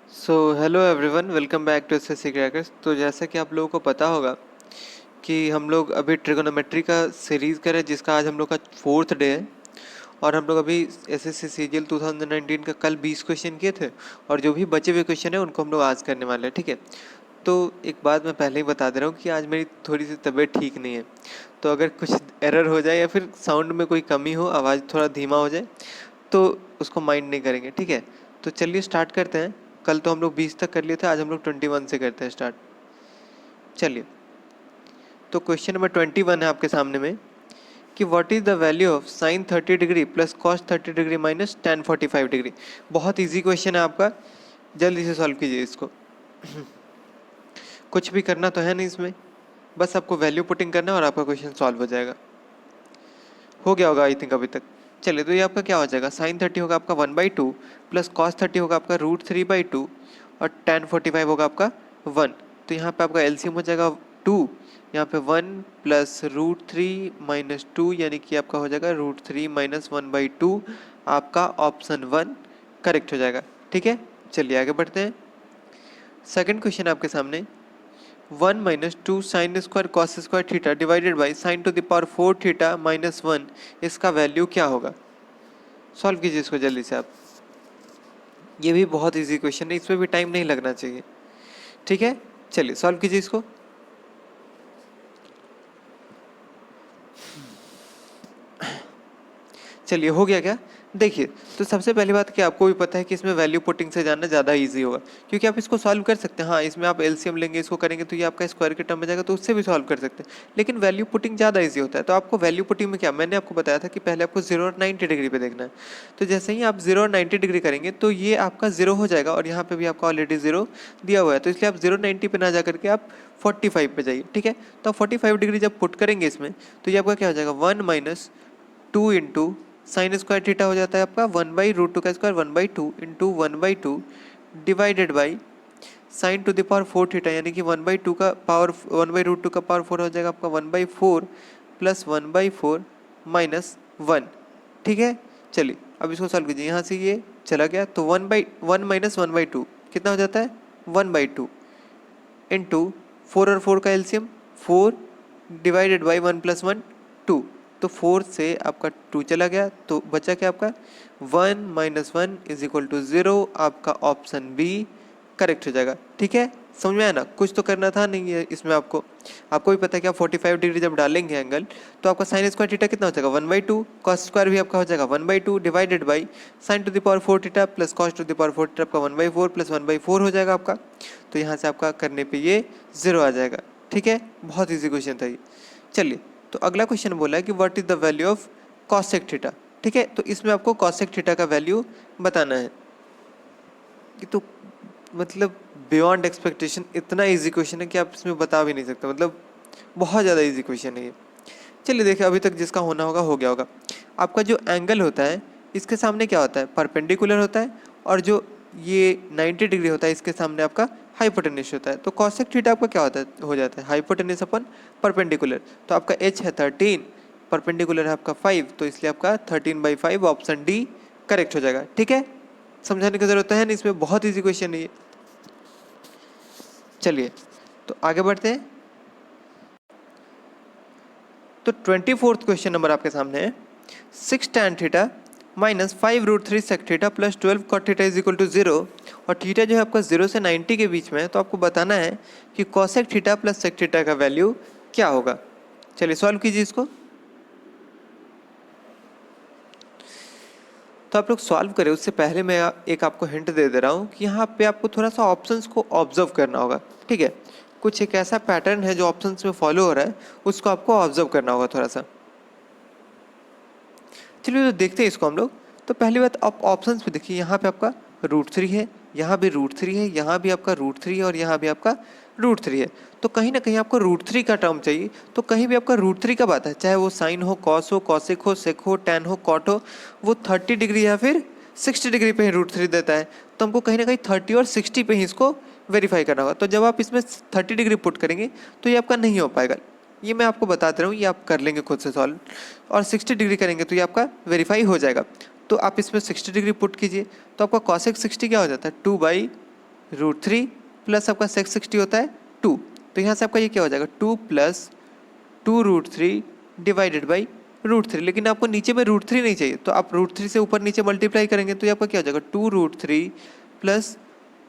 Hello everyone, welcome back to SSC Crackers. तो जैसा कि आप लोगों को पता होगा कि हम लोग अभी ट्रिगोनोमेट्री का सीरीज़ कर रहे हैं, जिसका आज हम लोग का 4th डे है। और हम लोग अभी एसएससी सीजीएल 2019 का कल 20 क्वेश्चन किए थे, और जो भी बचे हुए क्वेश्चन हैं उनको हम लोग आज करने वाले हैं। ठीक है, तो एक बात मैं पहले ही बता दे रहा हूँ कि आज मेरी थोड़ी सी तबीयत ठीक नहीं है, तो अगर कुछ एरर हो जाए या फिर साउंड में कोई कमी हो, आवाज़ थोड़ा धीमा हो जाए, तो उसको माइंड नहीं करेंगे। ठीक है, तो चलिए स्टार्ट करते हैं। कल तो हम लोग 20 तक कर लिए थे, आज हम लोग 21 से करते हैं स्टार्ट। चलिए, तो क्वेश्चन नंबर 21 है आपके सामने में कि what is the value of sine 30 degree plus cos 30 degree minus tan 45 degree. बहुत इजी क्वेश्चन है आपका, जल्दी से सॉल्व कीजिए इसको। कुछ भी करना तो है नहीं इसमें, बस आपको वैल्यू पुटिंग करना है और आपका क्वेश्चन सॉल्व हो जाएगा। हो गया होगा आई थिंक अभी तक। चलिए, तो ये आपका क्या हो जाएगा, साइन 30 होगा आपका 1/2 प्लस कॉस 30 होगा आपका √3/2 और tan 45 होगा आपका 1। तो यहाँ पे आपका एलसीएम हो जाएगा 2, यहाँ पे 1 प्लस √3 माइनस 2, यानी कि आपका हो जाएगा √3 माइनस 1/2। आपका ऑप्शन 1 करेक्ट हो जाएगा। ठीक है, चलिए आगे बढ़ते हैं। सेकंड क्वेश्चन आपके सामने, 1 minus 2 sine square cos square theta divided by sign to the power 4 theta minus 1, इसका वैल्यू क्या होगा। सॉल्व कीजिए इसको जल्दी से आप। ये भी बहुत इजी क्वेश्चन है, इसमें भी टाइम नहीं लगना चाहिए। ठीक है, चलिए सॉल्व कीजिए इसको। चलिए, हो गया क्या। देखिए, तो सबसे पहली बात कि आपको भी पता है कि इसमें वैल्यू पुटिंग से जानना ज़्यादा इजी होगा, क्योंकि आप इसको सॉल्व कर सकते हैं। हाँ, इसमें आप एलसीएम लेंगे, इसको करेंगे तो ये आपका स्क्वायर के टर्म में जाएगा, तो उससे भी सॉल्व कर सकते हैं। लेकिन वैल्यू पुटिंग ज़्यादा इजी होता है। तो आपको वैल्यू पुटिंग में क्या, मैंने आपको बताया था कि पहले आपको 0 और 90 डिग्री पे देखना है। तो जैसे ही आप 0 और 90 डिग्री करेंगे तो ये आपका 0 हो जाएगा, और यहाँ पे भी आपका ऑलरेडी 0 दिया हुआ है, तो इसलिए आप 0 90 पे ना जा करके आप 45 पे जाइए। ठीक है, तो आप 45 डिग्री जब पुट करेंगे इसमें, तो ये आपका क्या हो जाएगा, 1 minus 2 into sine square theta हो जाता है आपका 1/√2 का square 1/2 into 1/2 divided by sign to the power 4 theta, यानी कि 1/2 का पावर 1/√2 का पावर 4 हो जाएगा आपका 1/4 प्लस 1/4 माइनस 1। ठीक है, चलिए अब इसको सॉल्व कीजिए। यहाँ से ये चला गया तो 1/1 माइनस 1/2 कितना हो जाता है, 1/2 इंटू 4 और 4 का एलसीएम 4 डिवाइडेड बाई 1 प्लस 1 2। तो 4 से आपका 2 चला गया, तो बचा क्या आपका 1 माइनस 1 इज इक्वल टू 0। आपका ऑप्शन बी करेक्ट हो जाएगा। ठीक है, समझ में आया ना, कुछ तो करना था नहीं है इसमें। आपको भी पता है कि आप 45 डिग्री जब डालेंगे एंगल, तो आपका साइन स्क्वायर थीटा कितना हो जाएगा 1/2, कॉस स्क्वायर भी आपका हो जाएगा 1/2 divided by sign to the power 4 theta plus cos two the power 4 theta, आपका 1/4 प्लस 1/4 हो जाएगा आपका। तो यहाँ से आपका करने पे ये 0 आ जाएगा। ठीक है, बहुत ईजी क्वेश्चन था ये। चलिए, तो अगला क्वेश्चन बोला है कि what is the value of cosec theta. ठीक है, तो इसमें आपको कॉसेक थीटा का वैल्यू बताना है। ये तो मतलब बियॉन्ड एक्सपेक्टेशन इतना इजी क्वेश्चन है कि आप इसमें बता भी नहीं सकते, मतलब बहुत ज़्यादा इजी क्वेश्चन है ये। चलिए देखिए, अभी तक जिसका होना होगा हो गया होगा। आपका जो एंगल होता है इसके सामने क्या होता है, परपेंडिकुलर होता है, और जो ये 90 डिग्री होता है इसके सामने आपका हाइपोटेन्यूस होता है। तो कॉसेक थीटा आपका क्या होता है, हो जाता है हाइपोटेन्यूस अपन परपेंडिकुलर। तो आपका एच है 13, परपेंडिकुलर है आपका 5, तो इसलिए आपका 13/5 ऑप्शन डी करेक्ट हो जाएगा। ठीक है, समझाने की जरूरत है नहीं, इसमें बहुत ईजी क्वेश्चन है ये। चलिए, तो आगे बढ़ते हैं। तो 24th क्वेश्चन नंबर आपके सामने है, 6 tan theta minus 5√3 sec theta plus 12 cot theta is equal to 0, और थीटा जो है आपका 0 से 90 के बीच में है। तो आपको बताना है कि cosec theta plus sec theta का वैल्यू क्या होगा। चलिए सॉल्व कीजिए इसको। तो आप लोग सॉल्व करें उससे पहले मैं एक आपको हिंट दे रहा हूँ कि यहाँ पे आपको थोड़ा सा ऑप्शंस को ऑब्जर्व करना होगा। ठीक है, कुछ एक ऐसा पैटर्न है जो ऑप्शंस में फॉलो हो रहा है, उसको आपको ऑब्जर्व करना होगा थोड़ा सा। चलिए, तो देखते हैं इसको हम लोग। तो पहली बात, आप ऑप्शंस पे देखिए, यहाँ पे आपका √3 है, यहाँ भी √3 है, यहाँ भी आपका √3 है, और यहाँ भी आपका √3 है। तो कहीं ना कहीं आपको √3 का टर्म चाहिए, तो कहीं भी आपका √3 कब आता है, चाहे वो साइन हो, कॉस हो, कॉसेक हो, सेक हो, टैन हो, कॉट हो, वो 30 डिग्री या फिर 60 डिग्री पे ही √3 देता है। तो हमको कहीं ना कहीं 30 और 60 पे ही इसको वेरीफाई करना होगा। तो जब आप इसमें 30 डिग्री पुट करेंगे तो ये आपका नहीं हो पाएगा। ये मैं आपको बताते रहा हूँ, ये आप कर लेंगे खुद से सॉल्व। और 60 डिग्री करेंगे तो ये आपका वेरीफाई हो जाएगा। तो आप इसमें 60 डिग्री पुट कीजिए, तो आपका कॉसेक 60 क्या हो जाता है, 2/, √3 प्लस आपका सेक्स 60 होता है 2। तो यहाँ से आपका ये क्या हो जाएगा 2 प्लस 2√3 डिवाइडेड बाई √3। लेकिन आपको नीचे में √3 नहीं चाहिए, तो आप √3 से ऊपर नीचे मल्टीप्लाई करेंगे तो ये आपका क्या हो जाएगा 2√3 प्लस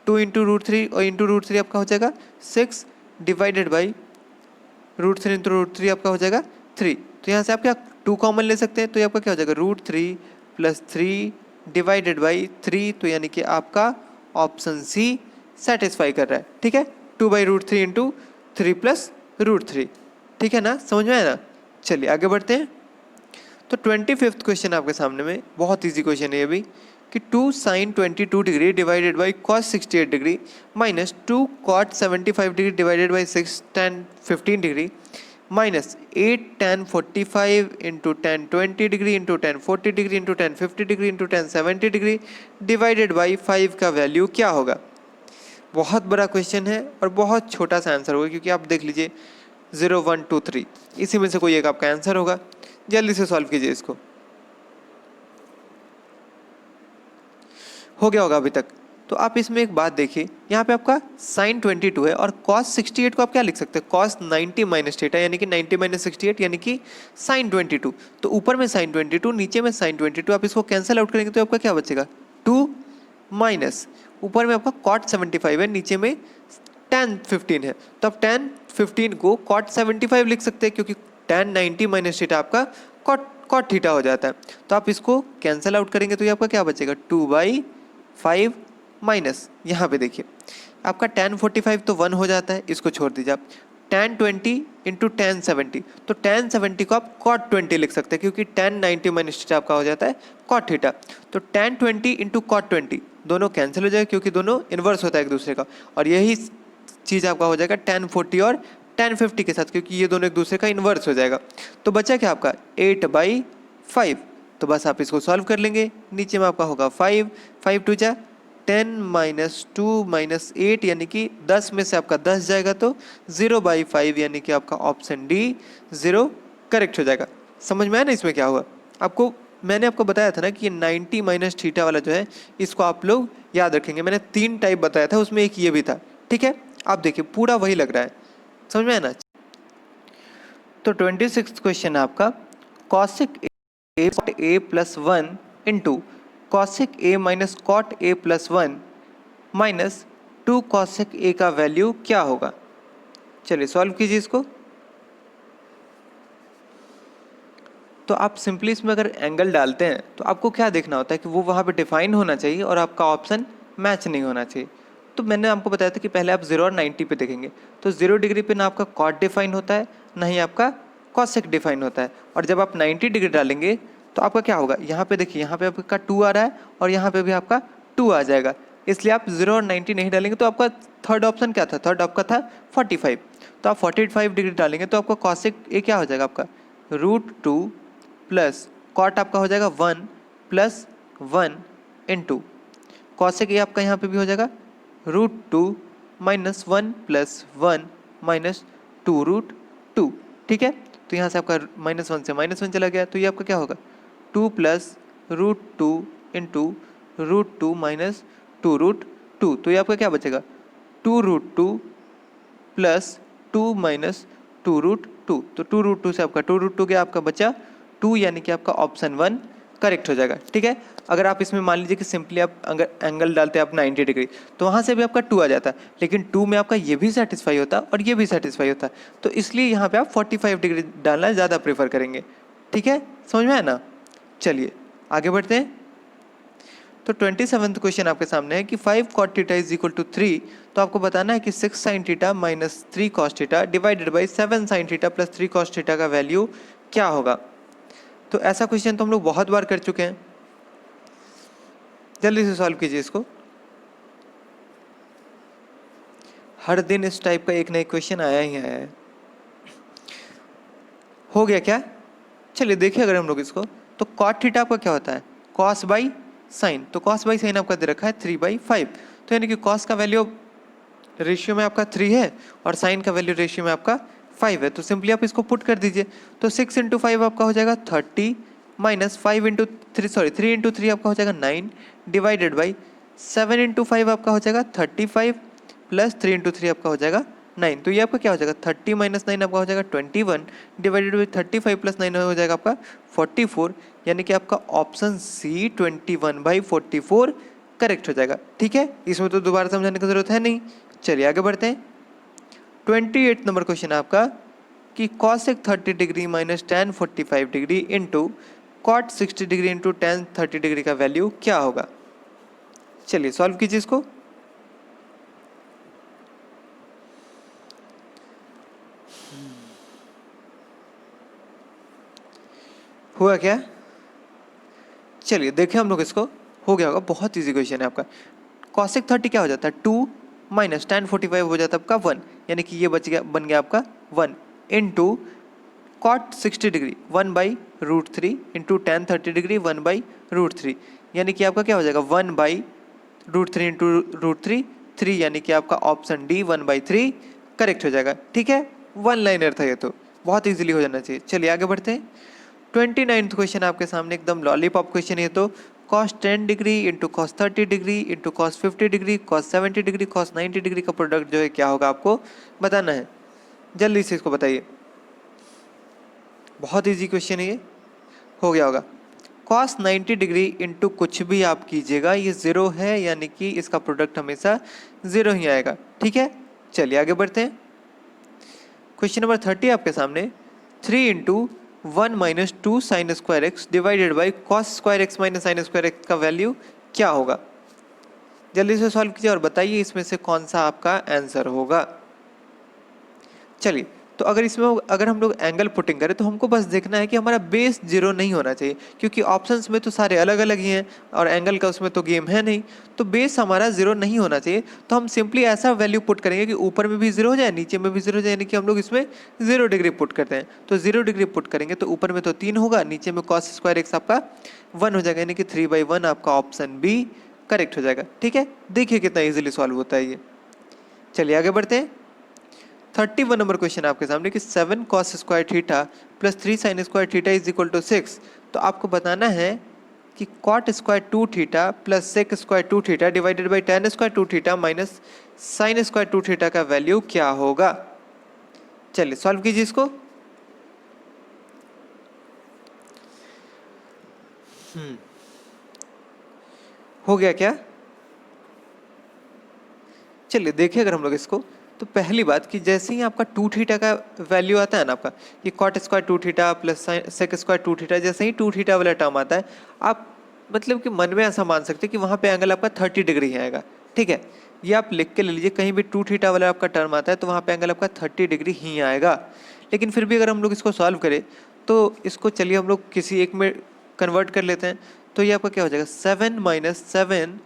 2 इंटू √3 और इंटू √3 आपका हो जाएगा 6 डिवाइडेड बाई √3 इंटू √3 आपका हो जाएगा 3। तो यहाँ से आप क्या 2 कॉमन ले सकते हैं, तो ये आपका क्या हो जाएगा √3 प्लस 3 डिवाइडेड बाई 3। तो यानी कि आपका ऑप्शन सी सेटिस्फाई कर रहा है। ठीक है, 2/√3 इंटू 3 प्लस √3। ठीक है ना, समझ में आया ना। चलिए आगे बढ़ते हैं। तो 25th क्वेश्चन आपके सामने में बहुत इजी क्वेश्चन है ये भी, कि 2 sin 22 degree divided by cos 68 degree minus 2 cot 75 degree divided by 6 tan 15 degree minus 8 tan 45 into tan 20 degree into tan 40 degree into tan 50 degree into tan 70 degree divided by 5 का value क्या होगा। बहुत बड़ा question है और बहुत छोटा सा आंसर होगा, क्योंकि आप देख लीजिए 0 1 2 3 इसी में से कोई एक आपका आंसर होगा। जल्दी से सॉल्व कीजिए इसको। हो गया होगा अभी तक। तो आप इसमें एक बात देखिए, यहाँ पे आपका sin 22 है और cos 68 को आप क्या लिख सकते हैं cos 90 माइनस थीटा, यानी कि 90 माइनस 68 यानी कि sin 22। तो ऊपर में sin 22 नीचे में sin 22, आप इसको कैंसिल आउट करेंगे तो आपका क्या बचेगा 2 माइनस ऊपर में आपका cot 75 है, नीचे में tan 15 है। तो आप tan 15 को cot 75 लिख सकते हैं, क्योंकि tan 90 माइनस थीटा आपका cot थीटा हो जाता है। तो आप इसको कैंसिल आउट करेंगे तो ये आपका क्या बचेगा 2/5 माइनस यहाँ पे देखिए आपका tan 45 तो 1 हो जाता है, इसको छोड़ दीजिए आप tan 20 इंटू tan 70। तो tan 70 को आप cot 20 लिख सकते हैं, क्योंकि tan 90 माइनस थीटा आपका हो जाता है cot थीटा। तो tan 20 इंटू cot 20 दोनों कैंसिल हो जाएगा, क्योंकि दोनों इन्वर्स होता है एक दूसरे का। और यही चीज़ आपका हो जाएगा tan 40 और tan 50 के साथ, क्योंकि ये दोनों एक दूसरे का इन्वर्स हो जाएगा। तो बचा क्या आपका 8/5। तो बस आप इसको सॉल्व कर लेंगे। नीचे में आपका होगा 5 5 2 जा 10 माइनस 2 माइनस 8 यानी कि 10 में से आपका 10 जाएगा, तो 0/5 यानी कि आपका ऑप्शन डी 0 करेक्ट हो जाएगा। समझ में आया ना इसमें क्या हुआ आपको। मैंने आपको बताया था ना कि ये 90 माइनस थीटा वाला जो है इसको आप लोग याद रखेंगे। मैंने 3 टाइप बताया था, उसमें एक ये भी था। ठीक है, आप देखिए पूरा वही लग रहा है, समझ में आया ना। तो 26th क्वेश्चन है आपका cosec a plus 1 into cosec a minus cot a plus 1 minus 2 cosec a का वैल्यू क्या होगा। चलिए सॉल्व कीजिए इसको। तो आप सिंपली इसमें अगर एंगल डालते हैं तो आपको क्या देखना होता है कि वो वहाँ पे डिफाइन होना चाहिए और आपका ऑप्शन मैच नहीं होना चाहिए। तो मैंने आपको बताया था कि पहले आप 0 और 90 पे देखेंगे, तो 0 डिग्री पे ना आपका कॉट डिफाइन होता है ना ही आपका कॉसेक डिफाइन होता है। और जब आप 90 डिग्री डालेंगे तो आपका क्या होगा, यहाँ पे देखिए यहाँ पे आपका 2 आ रहा है और यहाँ पे भी आपका 2 आ जाएगा। इसलिए आप 0 और 90 नहीं डालेंगे। तो आपका थर्ड ऑप्शन क्या था, थर्ड आपका था 45। तो आप 45 डिग्री डालेंगे तो आपका कॉसेक ये क्या हो जाएगा आपका √2 प्लस कॉट आपका हो जाएगा 1 प्लस 1 इंटू कॉसेक ये आपका यहाँ पे भी हो जाएगा √2 माइनस 1 प्लस 1 माइनस 2√2। ठीक है, तो यहाँ से आपका -1 से -1 चला गया, तो ये आपका क्या होगा 2 प्लस √2 इंटू √2 माइनस 2√2। तो ये आपका क्या बचेगा 2√2 प्लस 2 माइनस 2√2। तो 2√2 से आपका 2√2 गया, आपका बचा 2, यानी कि आपका ऑप्शन 1 करेक्ट हो जाएगा। ठीक है, अगर आप इसमें मान लीजिए कि सिंपली आप अगर एंगल डालते हैं आप 90 डिग्री तो वहाँ से भी आपका 2 आ जाता है, लेकिन 2 में आपका ये भी सेटिस्फाई होता और ये भी सेटिस्फाई होता, तो इसलिए यहाँ पे आप 45 डिग्री डालना ज़्यादा प्रेफर करेंगे। ठीक है, समझ में आया ना। चलिए आगे बढ़ते हैं। तो 27th क्वेश्चन आपके सामने है कि 5 cot theta is equal to 3। तो आपको बताना है कि 6 sin theta minus 3 cos theta divided by 7 sin theta plus 3 cos theta का वैल्यू क्या होगा। तो ऐसा क्वेश्चन तो हम लोग बहुत बार कर चुके हैं, जल्दी से सॉल्व कीजिए इसको। हर दिन इस टाइप का एक नया क्वेश्चन आया ही आया है। हो गया क्या, चलिए देखिए अगर हम लोग इसको, तो cot थीटा आपका क्या होता है cos बाई साइन। तो cos बाई साइन आपका दे रखा है 3/5। तो यानी कि cos का वैल्यू रेशियो में आपका 3 है और साइन का वैल्यू रेशियो में आपका 5 है। तो सिंपली आप इसको पुट कर दीजिए, तो 6 इंटू 5 आपका हो जाएगा 30 माइनस 5 इंटू 3 सॉरी 3 इंटू 3 आपका हो जाएगा 9 डिवाइडेड बाई 7 इंटू 5 आपका हो जाएगा 35 प्लस 3 इंटू 3 आपका हो जाएगा 9। तो ये आपका क्या हो जाएगा 30 माइनस 9 आपका हो जाएगा 21 डिवाइडेड बाई 35 प्लस 9 हो जाएगा आपका 44। यानी कि आपका ऑप्शन सी 21/44 करेक्ट हो जाएगा। ठीक है, इसमें तो दोबारा समझाने की जरूरत है नहीं। चलिए आगे बढ़ते हैं। 28 नंबर क्वेश्चन है आपका कि cosec 30 degree minus tan 45 degree into cot 60 degree into tan 30 degree का वैल्यू क्या होगा। चलिए सॉल्व कीजिए इसको। हुआ क्या? चलिए देखें हम लोग इसको। हो गया होगा, बहुत इजी क्वेश्चन है आपका। cosec 30 क्या हो जाता है 2 माइनस tan 45 हो जाता है आपका 1, यानी कि ये बच गया, बन गया आपका 1 into cot 60 degree 1/√3 into tan 30 degree 1/√3, यानी कि आपका क्या हो जाएगा 1/√3 इंटू √3 3, यानी कि आपका ऑप्शन डी 1/3 करेक्ट हो जाएगा। ठीक है, वन लाइनर था ये, तो बहुत इजीली हो जाना चाहिए। चलिए आगे बढ़ते हैं। 29th क्वेश्चन आपके सामने एकदम लॉलीपॉप क्वेश्चन है। तो cos 10 degree into cos 30 degree into cos 50 degree cos 70 degree cos 90 degree का प्रोडक्ट जो है क्या होगा आपको बताना है। जल्दी से इसको बताइए, बहुत इजी क्वेश्चन है ये। हो गया होगा cos 90 डिग्री इंटू कुछ भी आप कीजिएगा ये जीरो है, यानी कि इसका प्रोडक्ट हमेशा जीरो ही आएगा। ठीक है, चलिए आगे बढ़ते हैं। क्वेश्चन नंबर 30 आपके सामने 3 into 1 minus 2 sine square x divided by cos square x minus sine square x का वैल्यू क्या होगा। जल्दी से सॉल्व कीजिए और बताइए इसमें से कौन सा आपका आंसर होगा। चलिए, तो अगर हम लोग एंगल पुटिंग करें तो हमको बस देखना है कि हमारा बेस जीरो नहीं होना चाहिए, क्योंकि ऑप्शंस में तो सारे अलग अलग ही हैं और एंगल का उसमें तो गेम है नहीं, तो बेस हमारा जीरो नहीं होना चाहिए। तो हम सिंपली ऐसा वैल्यू पुट करेंगे कि ऊपर में भी जीरो हो जाए, नीचे में भी जीरो हो जाए, यानी कि हम लोग इसमें 0 डिग्री पुट करते हैं। तो 0 डिग्री पुट करेंगे तो ऊपर में तो 3 होगा, नीचे में कॉस स्क्वायर एक्स आपका 1 हो जाएगा, यानी कि 3/1 आपका ऑप्शन बी करेक्ट हो जाएगा। ठीक है, देखिए कितना ईजिली सॉल्व होता है ये। चलिए आगे बढ़ते हैं। 31 नंबर क्वेश्चन आपके सामने कि 7 cos square theta plus 3 sine square theta is equal to 6। तो आपको बताना है कि cot square 2 theta plus sec square 2 theta divided by tan square 2 theta minus sine square 2 theta का वैल्यू क्या होगा। चलिए सॉल्व कीजिए इसको। हो गया क्या? चलिए देखिए, अगर हम लोग इसको, तो पहली बात कि जैसे ही आपका 2 थीटा का वैल्यू आता है ना आपका, ये cot square 2 theta plus sec square 2 theta, जैसे ही 2 थीटा वाला टर्म आता है, आप मतलब कि मन में ऐसा मान सकते हैं कि वहाँ पे एंगल आपका 30 डिग्री ही आएगा। ठीक है, ये आप लिख के ले लीजिए, कहीं भी 2 थीटा वाला आपका टर्म आता है तो वहाँ पे एंगल आपका 30 डिग्री ही आएगा। लेकिन फिर भी अगर हम लोग इसको सॉल्व करें तो इसको चलिए हम लोग किसी एक में कन्वर्ट कर लेते हैं। तो ये आपका क्या हो जाएगा 7 minus 7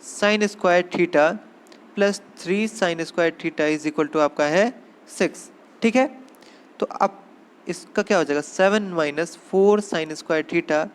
sine square theta plus 3 sine square theta is equal to आपका है 6। ठीक है, तो अब इसका क्या हो जाएगा 7 minus 4 sine square theta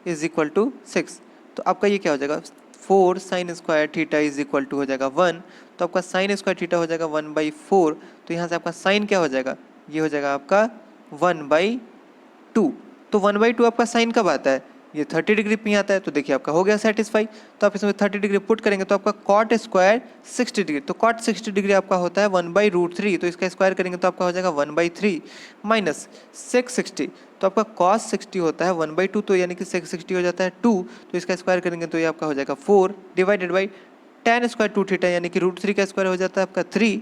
is equal to 6। तो आपका ये क्या हो जाएगा 4 sine square theta is equal to हो जाएगा 1। तो आपका साइन स्क्वायर थीटा हो जाएगा 1/4। तो यहाँ से आपका साइन क्या हो जाएगा, ये हो जाएगा आपका 1/2। तो 1/2 आपका साइन कब आता है, ये 30 डिग्री पे आता है। तो देखिए आपका हो गया सेटिस्फाई। तो आप इसमें 30 डिग्री पुट करेंगे तो आपका कॉट स्क्वायर 60 डिग्री, तो कॉट 60 डिग्री आपका होता है 1/√3। तो इसका स्क्वायर करेंगे तो आपका हो जाएगा 1/3 माइनस सेक 60। तो आपका कॉस 60 होता है 1/2, तो यानी कि सेक 60 हो जाता है 2। तो इसका स्क्वायर करेंगे तो ये आपका हो जाएगा 4 divided by tan square 2 theta, यानी कि √3 का स्क्वायर हो जाता है आपका 3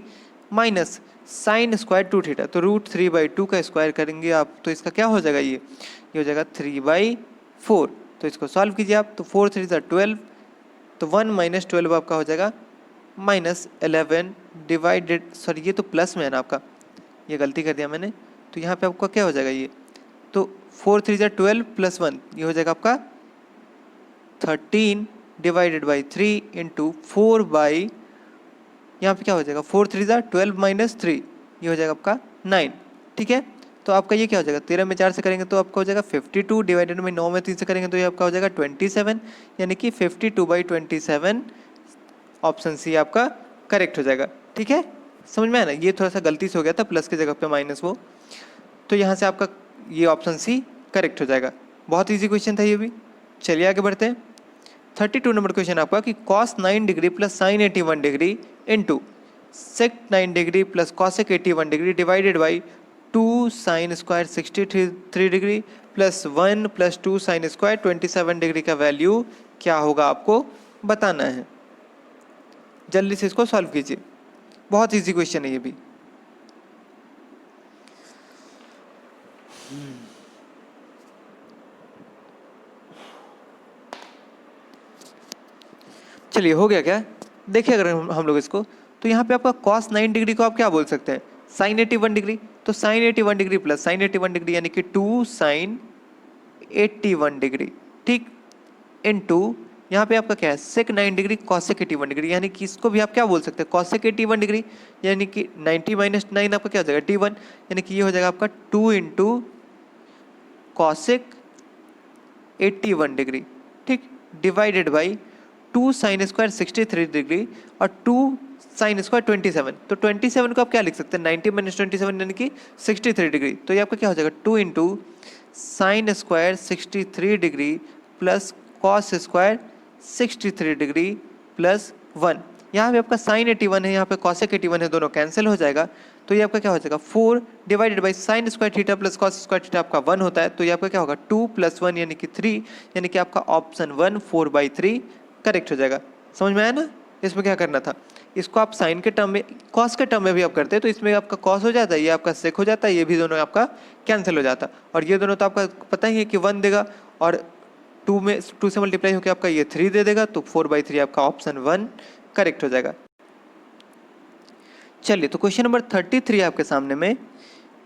माइनस साइन स्क्वायर 2 थीटा। तो √3/2 का स्क्वायर करेंगे आप तो इसका क्या हो जाएगा, ये हो जाएगा 3/4। तो इसको सॉल्व कीजिए आप, तो 4 3 12, तो 1 माइनस 12 आपका हो जाएगा -11 डिवाइडेड, सॉरी ये तो प्लस में है ना आपका, ये गलती कर दिया मैंने। तो यहाँ पे आपका क्या हो जाएगा, ये तो 4 3 12 प्लस 1, ये हो जाएगा आपका 13 डिवाइडेड बाई 3 इंटू 4 बाई, यहाँ पे क्या हो जाएगा 4 3 12 माइनस 3, ये हो जाएगा आपका 9। ठीक है, तो आपका ये क्या हो जाएगा 13 में 4 से करेंगे तो आपका हो जाएगा 52 डिवाइडेड में 9 में 3 से करेंगे तो ये आपका हो जाएगा 27, यानी कि 52/27 ऑप्शन सी आपका करेक्ट हो जाएगा। ठीक है, समझ में आया ना, ये थोड़ा सा गलती से हो गया था, प्लस की जगह पे माइनस वो, तो यहाँ से आपका ये ऑप्शन सी करेक्ट हो जाएगा। बहुत ईजी क्वेश्चन था ये भी। चलिए आगे बढ़ते हैं। 32 नंबर क्वेश्चन आपका कि cos 9 degree plus sin 81 degree into sec 9 degree plus cosec 81 degree divided by 2 sin square 63 degree plus 1 plus 2 sin square 27 degree का वैल्यू क्या होगा आपको बताना है। जल्दी से इसको सॉल्व कीजिए, बहुत इजी क्वेश्चन है ये भी। चलिए हो गया क्या? देखिए अगर हम लोग इसको, तो यहाँ पे आपका cos 9 डिग्री को आप क्या बोल सकते हैं, sin 81 डिग्री। तो sin 81 degree plus sin 81 degree यानी कि 2 sin 81 डिग्री, ठीक, इनटू यहाँ पे आपका क्या है sec 9 डिग्री cosec 81 डिग्री, यानी कि इसको भी आप क्या बोल सकते हैं cosec 81 डिग्री, यानी कि 90 माइनस 9 आपका क्या हो जाएगा t1, यानी कि ये हो जाएगा आपका 2 इंटू cosec 81 डिग्री, ठीक, divided by 2 sine square 63 degree और 2 साइन स्क्वायर 27। तो 27 को आप क्या लिख सकते हैं 90 माइनस 27 यानी कि 63 डिग्री। तो ये आपका क्या हो जाएगा 2 into sine square 63 degree plus cos square 63 degree plus 1। यहाँ पे आपका साइन 81 है, यहाँ पे कॉसेक 81 है, दोनों कैंसिल हो जाएगा। तो ये आपका क्या हो जाएगा 4 divided by sign square theta plus cos square theta आपका 1 होता है। तो ये आपका क्या होगा 2 प्लस 1 यानी कि 3, यानी कि आपका ऑप्शन 1 4/3 करेक्ट हो जाएगा। समझ में आया ना? इसमें क्या करना था, इसको आप साइन के टर्म में, कॉस के टर्म में भी आप करते हैं तो इसमें आपका कॉस हो जाता है, ये आपका सेक हो जाता है, ये भी दोनों आपका कैंसिल हो जाता है। और ये दोनों तो आपका पता ही है कि 1 देगा और 2 से मल्टीप्लाई होकर आपका ये 3 दे देगा। तो 4/3 आपका ऑप्शन 1 करेक्ट हो जाएगा। चलिए तो क्वेश्चन नंबर 33 आपके सामने में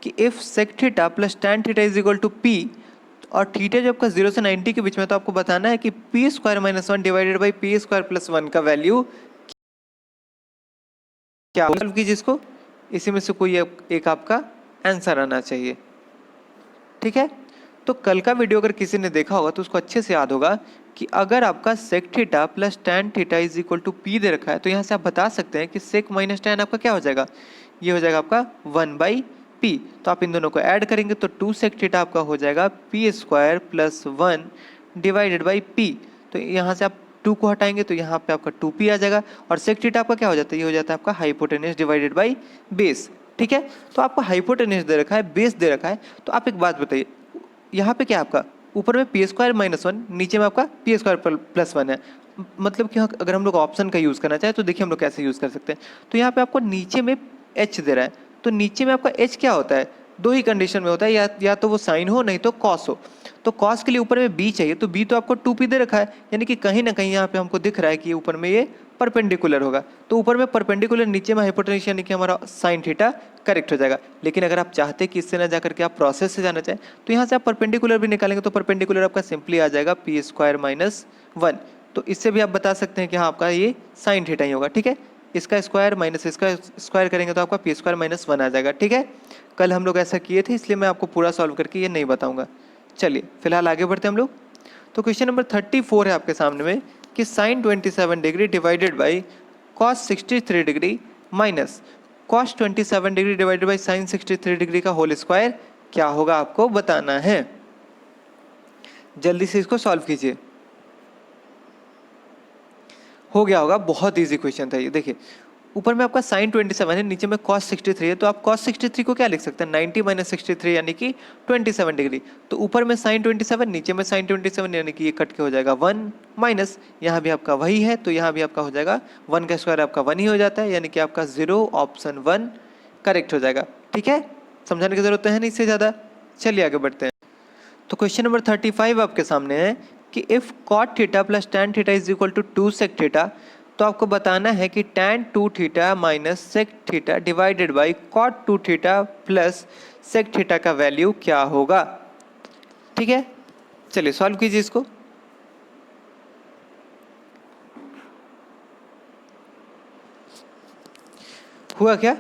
कि if sec theta plus tan theta is equal to P, और थीटा जब आपका 0 से 90 के बीच में, तो आपको बताना है कि P square minus 1 divided by P square plus 1 का वैल्यू क्या होगा। सॉल्व कीजिए इसको, इसी में से कोई एक आपका आंसर आना चाहिए, ठीक है। तो कल का वीडियो अगर किसी ने देखा होगा तो उसको अच्छे से याद होगा कि अगर आपका sec theta plus tan theta is equal to P दे रखा है, तो यहाँ से आप बता सकते हैं कि सेक माइनस टैन आपका क्या हो जाएगा, ये हो जाएगा आपका 1/p। तो आप इन दोनों को ऐड करेंगे तो 2 सेक थीटा आपका हो जाएगा P square plus 1 divided by P. तो यहाँ से आप 2 को हटाएंगे तो यहाँ पे आपका 2p आ जाएगा। और सेक थीटा आपका क्या हो जाता है, ये हो जाता है आपका हाइपोटेनस डिवाइडेड बाई बेस, ठीक है। तो आपको हाइपोटेनस दे रखा है, बेस दे रखा है, तो आप एक बात बताइए, यहाँ पे क्या आपका ऊपर में पी स्क्वायर माइनस 1, नीचे में आपका पी स्क्वायर प्लस 1 है। मतलब कि अगर हम लोग ऑप्शन का यूज़ करना चाहें तो देखिए हम लोग कैसे यूज़ कर सकते हैं। तो यहाँ पे आपको नीचे में एच दे रहा है, तो नीचे में आपका एच क्या होता है, दो ही कंडीशन में होता है, या तो वो साइन हो नहीं तो कॉस हो। तो कॉस के लिए ऊपर में बी चाहिए, तो बी तो आपको 2p दे रखा है, यानी कि कहीं ना कहीं यहाँ पे हमको दिख रहा है कि ऊपर में ये परपेंडिकुलर होगा। तो ऊपर में परपेंडिकुलर, नीचे में हाइपोटेन्यूस, यानी कि हमारा साइन थीटा करेक्ट हो जाएगा। लेकिन अगर आप चाहते कि इससे ना जाकर के आप प्रोसेस से जाना चाहें तो यहाँ से आप परपेंडिकुलर भी निकालेंगे, तो परपेंडिकुलर आपका सिंपली आ जाएगा पी स्क्वायर माइनस 1। तो इससे भी आप बता सकते हैं कि हाँ आपका ये साइन थीटा ही होगा, ठीक है। इसका स्क्वायर माइनस इसका स्क्वायर करेंगे तो आपका पी स्क्वायर माइनस 1 आ जाएगा, ठीक है। कल हम लोग ऐसा किए थे, इसलिए मैं आपको पूरा सॉल्व करके ये नहीं बताऊंगा। चलिए फिलहाल आगे बढ़ते हैं हम लोग। तो क्वेश्चन नंबर 34 है आपके सामने में कि sine 27 degree divided by cos 63 degree minus cos 27 degree divided by sine 63 degree का होल स्क्वायर क्या होगा, आपको बताना है। जल्दी से इसको सॉल्व कीजिए। हो गया होगा, बहुत इजी क्वेश्चन था ये। देखिए ऊपर में आपका साइन 27 है, नीचे में कॉस 63 है, तो आप कॉस 63 को क्या लिख सकते हैं 90 माइनस 63 यानी कि 27 डिग्री। तो ऊपर में साइन 27, नीचे में साइन 27 यानी कि ये कट के हो जाएगा 1 माइनस, यहाँ भी आपका वही है तो यहाँ भी आपका हो जाएगा 1 का स्क्वायर आपका 1 ही हो जाता है, यानी कि आपका 0 ऑप्शन 1 करेक्ट हो जाएगा, ठीक है। समझाने की जरूरत है नहीं इससे ज़्यादा। चलिए आगे बढ़ते हैं। तो क्वेश्चन नंबर 35 आपके सामने है कि if cot theta plus tan theta is equal to 2 sec theta, तो आपको बताना है कि tan 2 theta minus sec theta divided by cot 2 theta plus sec theta का वैल्यू क्या होगा, ठीक है। चलिए सॉल्व कीजिए इसको। हुआ क्या,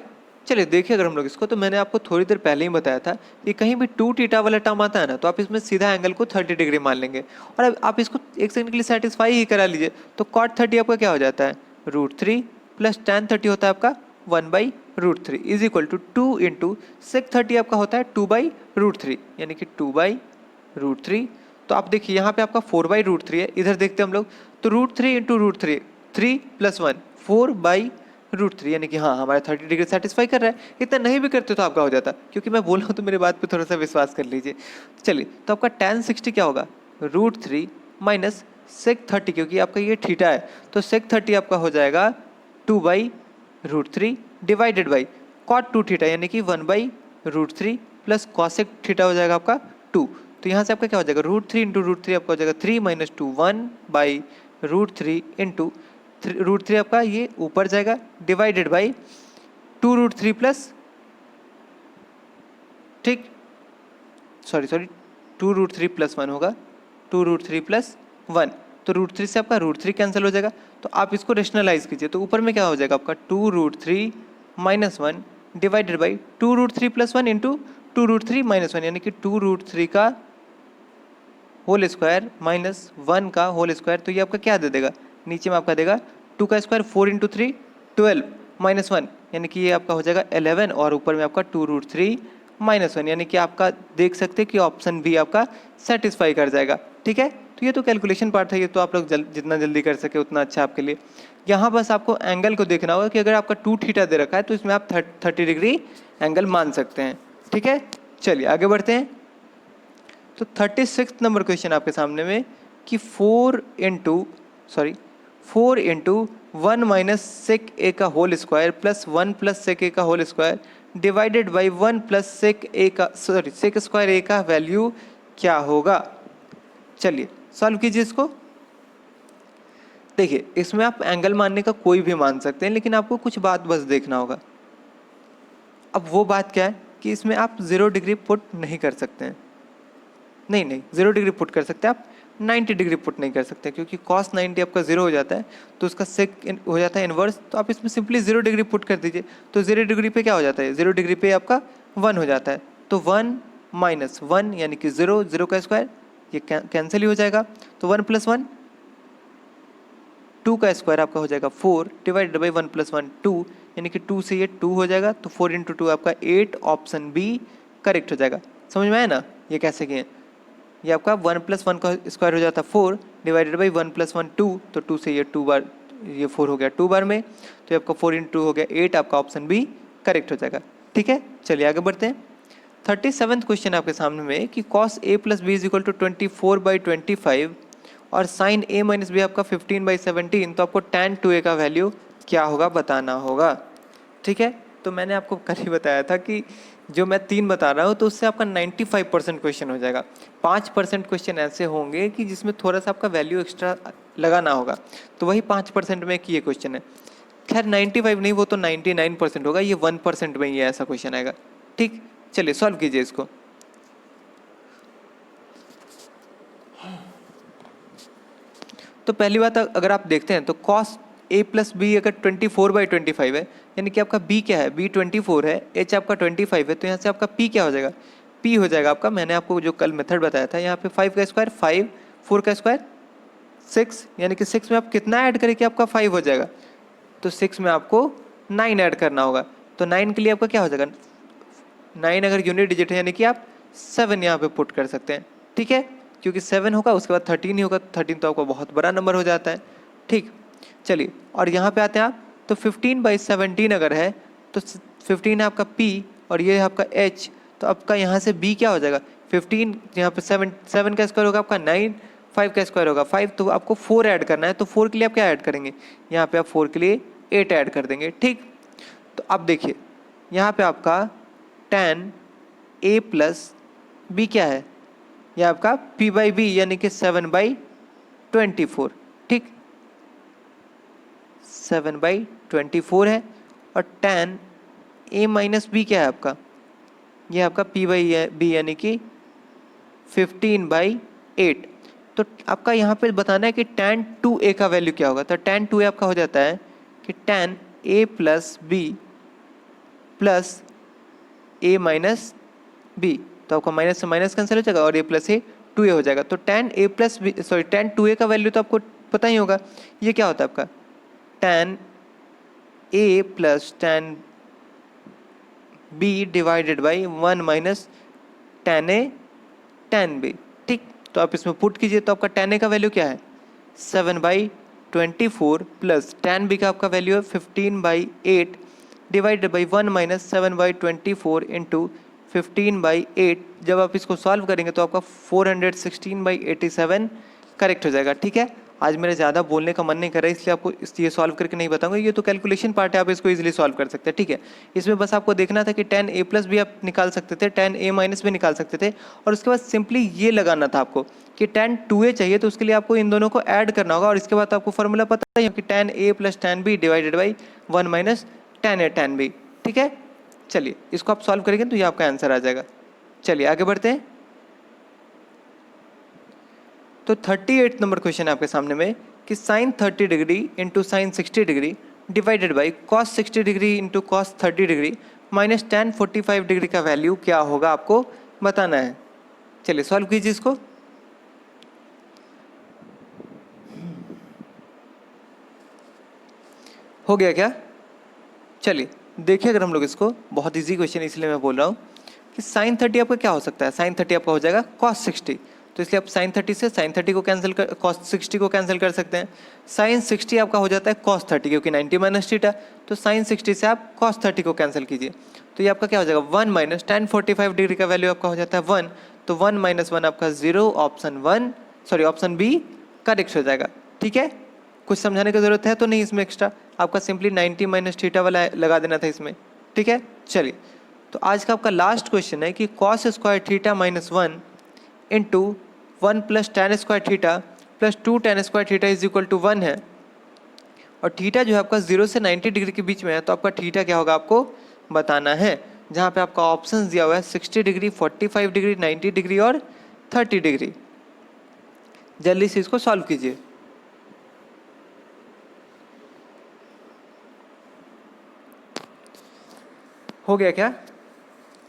चलिए देखिए अगर हम लोग इसको, तो मैंने आपको थोड़ी देर पहले ही बताया था कि कहीं भी 2 थीटा वाला टर्म आता है ना, तो आप इसमें सीधा एंगल को 30 डिग्री मान लेंगे और अब आप इसको एक सेकंड के लिए सेटिस्फाई ही करा लीजिए। तो कॉट 30 आपका क्या हो जाता है √3 प्लस टैन 30 होता है आपका 1/√3 is equal to 2 into sec 30 आपका होता है 2/√3 यानी कि 2/√3। तो आप देखिए यहाँ पे आपका 4/√3 है, इधर देखते हैं हम लोग, तो √3 इंटू √3, 3 + 1 4/√3, यानी कि हाँ हमारा 30 डिग्री सेटिस्फाई कर रहा है। इतना नहीं भी करते तो आपका हो जाता, क्योंकि मैं बोल रहा हूँ तो मेरे बात पे थोड़ा सा विश्वास कर लीजिए। चलिए, तो आपका tan 60 क्या होगा, √3 माइनस sec 30, क्योंकि आपका ये थीटा है तो sec 30 आपका हो जाएगा 2/√3 डिवाइडेड बाई cot 2 थीटा, यानी कि 1/√3 प्लस cosec थीटा हो जाएगा आपका 2। तो यहाँ से आपका क्या हो जाएगा, √3 इंटू √3 आपका हो जाएगा 3 - 2 1/√3 इंटू √3 आपका ये ऊपर जाएगा डिवाइडेड बाई 2√3 प्लस, ठीक, सॉरी 2√3 प्लस 1 होगा, 2√3 प्लस 1, तो √3 से आपका √3 कैंसिल हो जाएगा। तो आप इसको रेशनलाइज कीजिए, तो ऊपर में क्या हो जाएगा आपका 2√3 minus 1 divided by 2√3 plus 1 into 2√3 minus 1, यानी कि 2√3 का होल स्क्वायर माइनस 1 का होल स्क्वायर। तो ये आपका क्या दे देगा, नीचे में आपका देगा 2 का स्क्वायर 4 इंटू 3 12 माइनस 1, यानी कि ये आपका हो जाएगा 11, और ऊपर में आपका 2√3 माइनस 1, यानी कि आपका देख सकते हैं कि ऑप्शन बी आपका सेटिस्फाई कर जाएगा। ठीक है, तो ये तो कैलकुलेशन पार्ट है, ये तो आप लोग जितना जल्दी कर सके उतना अच्छा आपके लिए। यहाँ बस आपको एंगल को देखना होगा कि अगर आपका 2 थीटा दे रखा है तो इसमें आप 30 डिग्री एंगल मान सकते हैं। ठीक है, चलिए आगे बढ़ते हैं। तो 36 नंबर क्वेश्चन आपके सामने में कि 4 इंटू 1 माइनस सेक ए का whole square plus 1 plus sec a का whole square divided by 1 plus sec square a का वैल्यू क्या होगा। चलिए सॉल्व कीजिए इसको। देखिए, इसमें आप एंगल मानने का कोई भी मान सकते हैं, लेकिन आपको कुछ बात बस देखना होगा। अब वो बात क्या है कि इसमें आप 0 डिग्री पुट नहीं कर सकते हैं, नहीं 0 डिग्री पुट कर सकते हैं आप, 90 डिग्री पुट नहीं कर सकते, क्योंकि cos 90 आपका 0 हो जाता है तो उसका सेक हो जाता है इन्वर्स। तो आप इसमें सिंपली 0 डिग्री पुट कर दीजिए, तो 0 डिग्री पे क्या हो जाता है, 0 डिग्री पे आपका 1 हो जाता है, तो 1 माइनस 1 यानी कि 0, 0 का स्क्वायर ये कैंसिल ही हो जाएगा, तो 1 प्लस 1 2 का स्क्वायर आपका हो जाएगा 4 डिवाइडेड बाई 1 प्लस 1 2, यानी कि 2 से ये 2 हो जाएगा, तो 4 इंटू 2 आपका 8, ऑप्शन बी करेक्ट हो जाएगा। समझ में आया ना ये कैसे किए, ये आपका 1 प्लस 1 का स्क्वायर हो जाता 4 डिवाइडेड बाई 1 प्लस 1 2, तो 2 से ये 2 बार ये 4 हो गया 2 बार में, तो ये आपका 4 इंटू 2 हो गया 8, आपका ऑप्शन बी करेक्ट हो जाएगा। ठीक है, चलिए आगे बढ़ते हैं। 37th क्वेश्चन आपके सामने में कि cos a plus B is equal to 24/25 और sin a माइनस बी आपका 15/17, तो आपको tan 2a का वैल्यू क्या होगा बताना होगा। ठीक है, तो मैंने आपको कल ही बताया था कि जो मैं 3 बता रहा हूँ तो उससे आपका 95% क्वेश्चन हो जाएगा। 5% क्वेश्चन ऐसे होंगे कि जिसमें थोड़ा सा आपका वैल्यू एक्स्ट्रा लगाना होगा, तो वही 5% में कि ये क्वेश्चन है। खैर 95 नहीं, वो तो 99% होगा, ये 1% में ही ऐसा क्वेश्चन आएगा। ठीक, चलिए सॉल्व कीजिए इसको। तो पहली बात अगर आप देखते हैं तो cos a प्लस बी अगर 24/25 है, यानी कि आपका b क्या है, b 24 है, h आपका 25 है, तो यहाँ से आपका p क्या हो जाएगा, p हो जाएगा आपका, मैंने आपको जो कल मेथड बताया था, यहाँ पे 5 का स्क्वायर 5, 4 का स्क्वायर 6, यानी कि 6 में आप कितना ऐड करें कि आपका 5 हो जाएगा, तो 6 में आपको 9 ऐड करना होगा, तो 9 के लिए आपका क्या हो जाएगा, 9 अगर यूनिट डिजिट है यानी कि आप 7 यहाँ पे पुट कर सकते हैं। ठीक है, क्योंकि 7 होगा उसके बाद 13 ही होगा, 13 तो आपका बहुत बड़ा नंबर हो जाता है। ठीक, चलिए और यहाँ पे आते हैं आप, तो 15/17 अगर है तो 15 है आपका p और ये है आपका h, तो आपका यहाँ से b क्या हो जाएगा, 15 यहाँ पे 7 का स्क्वायर होगा आपका 9, 5 का स्क्वायर होगा 5, तो आपको 4 ऐड करना है, तो 4 के लिए आप क्या ऐड करेंगे, यहाँ पे आप 4 के लिए 8 ऐड कर देंगे। ठीक, तो अब देखिए यहाँ पे आपका tan a प्लस बी क्या है, यह आपका p/b यानी कि 7/24। ठीक, 7/24 है, और tan a माइनस बी क्या है आपका, यह आपका p/b यानी कि 15/8। तो आपका यहाँ पे बताना है कि tan 2a का वैल्यू क्या होगा, तो tan 2a आपका हो जाता है कि tan a plus B plus a minus B, तो आपका माइनस से माइनस कैंसिल हो जाएगा और a प्लस ए 2a हो जाएगा, तो tan a plus B sorry tan 2a का वैल्यू तो आपको पता ही होगा, ये क्या होता है आपका tan a plus tan b divided by 1 minus tan a tan b। ठीक, तो आप इसमें पुट कीजिए, तो आपका tan a का वैल्यू क्या है 7/24 प्लस tan b का आपका वैल्यू है 15/8 डिवाइडेड बाई 1 माइनस 7/24 इंटू 15/8। जब आप इसको सॉल्व करेंगे तो आपका 416/87 करेक्ट हो जाएगा। ठीक है, आज मेरा ज़्यादा बोलने का मन नहीं कर रहा है, इसलिए आपको ये सॉल्व करके नहीं बताऊंगा। ये तो कैलकुलेशन पार्ट है, आप इसको इजीली सॉल्व कर सकते हैं। ठीक है, इसमें बस आपको देखना था कि tan a प्लस भी आप निकाल सकते थे, tan a माइनस भी निकाल सकते थे, और उसके बाद सिंपली ये लगाना था आपको कि tan 2a चाहिए, तो उसके लिए आपको इन दोनों को ऐड करना होगा। और इसके बाद आपको फॉर्मूला पता है कि tan a plus tan b divided by 1 minus tan a tan b। ठीक है, चलिए इसको आप सॉल्व करेंगे तो ये आपका आंसर आ जाएगा। चलिए आगे बढ़ते हैं। तो 38 नंबर क्वेश्चन है आपके सामने में कि sine 30 degree into sine 60 degree divided by cos 60 degree into cos 30 degree minus tan 45 degree का वैल्यू क्या होगा, आपको बताना है। चलिए सॉल्व कीजिए इसको। हो गया क्या? चलिए देखिए, अगर हम लोग इसको, बहुत इजी क्वेश्चन इसलिए मैं बोल रहा हूँ कि साइन 30 आपका क्या हो सकता है, साइन 30 आपका हो जाएगा कॉस 60, तो इसलिए आप साइन 30 से साइन 30 को कैंसिल कर, कॉस 60 को कैंसिल कर सकते हैं। साइन 60 आपका हो जाता है कॉस 30, क्योंकि 90 माइनस थीटा, तो साइन 60 से आप कॉस 30 को कैंसिल कीजिए, तो ये आपका क्या हो जाएगा 1 माइनस tan 45 डिग्री का वैल्यू आपका हो जाता है 1, तो 1 माइनस 1 आपका 0, ऑप्शन बी करेक्ट हो जाएगा। ठीक है, कुछ समझाने की जरूरत है तो नहीं इसमें एक्स्ट्रा, आपका सिंपली 90 माइनस थीटा वाला लगा देना था इसमें। ठीक है, चलिए तो आज का आपका लास्ट क्वेश्चन है कि cos square theta minus 1 into 1 plus tan square theta plus 2 tan square theta is equal to 1 है, और थीटा जो है आपका 0 से 90 डिग्री के बीच में है, तो आपका थीटा क्या होगा आपको बताना है। जहाँ पे आपका ऑप्शन दिया हुआ है 60 डिग्री, 45 डिग्री, 90 डिग्री और 30 डिग्री। जल्दी से इसको सॉल्व कीजिए। हो गया क्या?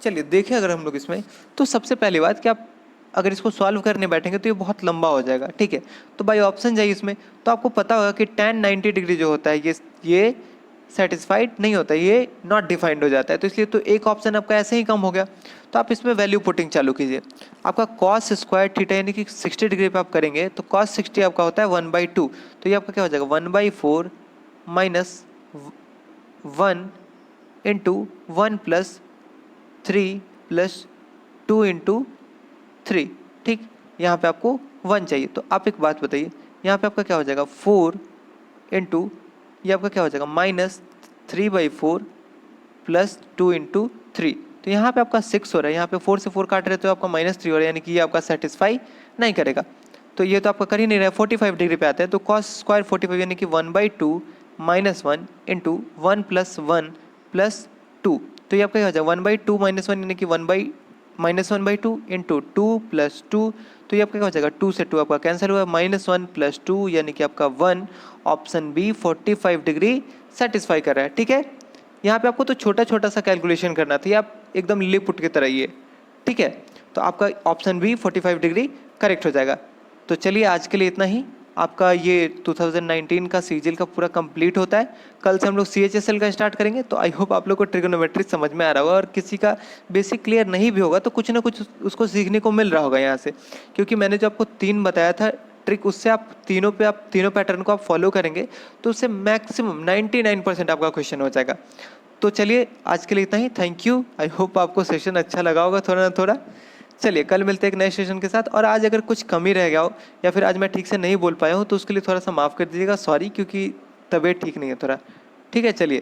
चलिए देखिए, अगर हम लोग इसमें, तो सबसे पहली बात कि आप अगर इसको सॉल्व करने बैठेंगे तो ये बहुत लंबा हो जाएगा। ठीक है, तो बाय ऑप्शन जाइए इसमें, तो आपको पता होगा कि tan 90 डिग्री जो होता है ये सेटिस्फाइड नहीं होता, ये नॉट डिफाइंड हो जाता है, तो इसलिए तो एक ऑप्शन आपका ऐसे ही कम हो गया। तो आप इसमें वैल्यू पुटिंग चालू कीजिए। आपका कॉस स्क्वायर थीटा यानी कि 60 डिग्री पे आप करेंगे तो कॉस 60 आपका होता है 1/2, तो ये आपका क्या हो जाएगा 1/4 minus 1 into 1 plus 3 plus 2 into 3। ठीक, यहाँ पे आपको 1 चाहिए, तो आप एक बात बताइए, यहाँ पे आपका क्या हो जाएगा 4 इंटू, ये आपका क्या हो जाएगा माइनस 3/4 प्लस 2 इंटू 3, तो यहाँ पे आपका 6 हो रहा है, यहाँ पे 4 से 4 काट रहे तो आपका -3 हो रहा है, यानी कि ये आपका सेटिस्फाई नहीं करेगा, तो ये तो आपका कर ही नहीं रहा है। 45 डिग्री पे आता है, तो कॉस स्क्वायर 45 यानी कि 1/2 माइनस 1 इंटू 1 प्लस 1 प्लस 2, तो ये आपका क्या हो जाएगा 1/2 माइनस 1 यानी कि -1/2 इंटू 2 प्लस 2, तो ये आपका क्या हो जाएगा 2 से 2 आपका कैंसिल हुआ, -1 प्लस 2 यानी कि आपका 1, ऑप्शन बी 45 डिग्री सेटिस्फाई कर रहा है। ठीक है, यहाँ पे आपको तो छोटा छोटा सा कैलकुलेशन करना था, आप एकदम लिपुट की तरह ही है। ठीक है, तो आपका ऑप्शन बी 45 डिग्री करेक्ट हो जाएगा। तो चलिए आज के लिए इतना ही। आपका ये 2019 का सीजीएल का पूरा कंप्लीट होता है। कल से हम लोग CHSL का स्टार्ट करेंगे, तो आई होप आप लोग को ट्रिगोनोमेट्री समझ में आ रहा होगा, और किसी का बेसिक क्लियर नहीं भी होगा तो कुछ ना कुछ उसको सीखने को मिल रहा होगा यहाँ से, क्योंकि मैंने जो आपको 3 बताया था ट्रिक, उससे आप तीनों पैटर्न को आप फॉलो करेंगे तो उससे मैक्सिमम 99% आपका क्वेश्चन हो जाएगा। तो चलिए आज के लिए इतना ही। थैंक यू, आई होप आपको सेशन अच्छा लगा होगा थोड़ा ना थोड़ा। चलिए कल मिलते हैं एक नए सेशन के साथ, और आज अगर कुछ कमी रह गया हो या फिर आज मैं ठीक से नहीं बोल पाया हूँ तो उसके लिए थोड़ा सा माफ़ कर दीजिएगा, सॉरी, क्योंकि तबीयत ठीक नहीं है थोड़ा। ठीक है, चलिए